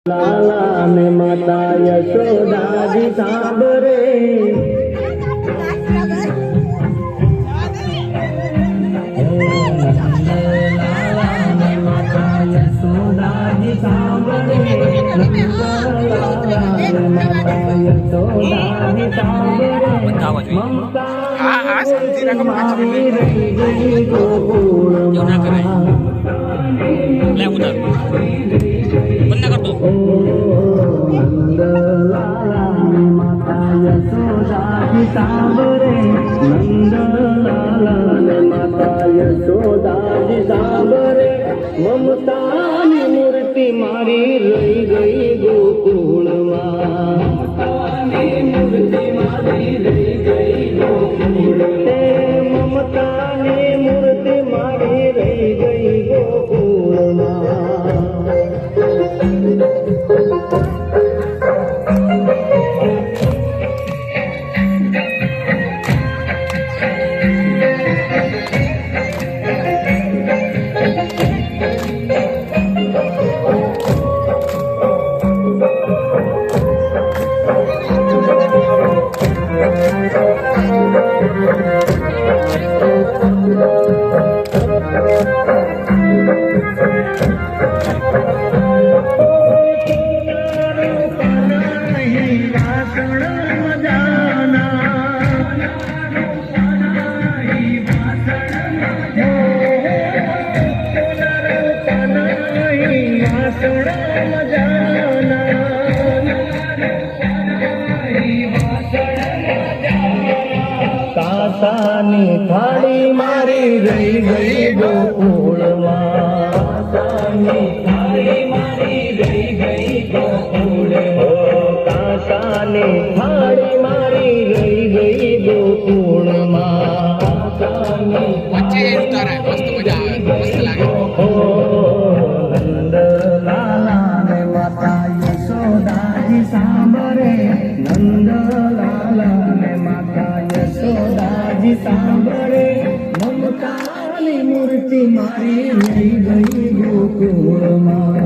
લાલા ને માતા યશોદાજી સાંભળે મમતાની મૂર્તિ મારી રહી ગઈ ગોકુળમાં મૂર્તિ મારી રહી ગઈ મમતાની મૂર્તિ મારી રહી ગઈ ગોકુળમાં કાસાની થાળી મારી રહી ગઈ ગોકુળમાં કાસાની થાળી મારી રહી ગઈ ગોકુળમાં કાસાની થાળી મારી રહી ગઈ ગોકુળમાં વચ્ચે ઉતારાય મસ્ત મજા આવે મસ્ત લાગે નંદ લાલા ને માતા યશોદાજી સાંભળે નંદ લાલા ને માતા યશોદાજી સાંભળે મમતાની મૂર્તિ મારી રહી ગઈ ગોકુળમાં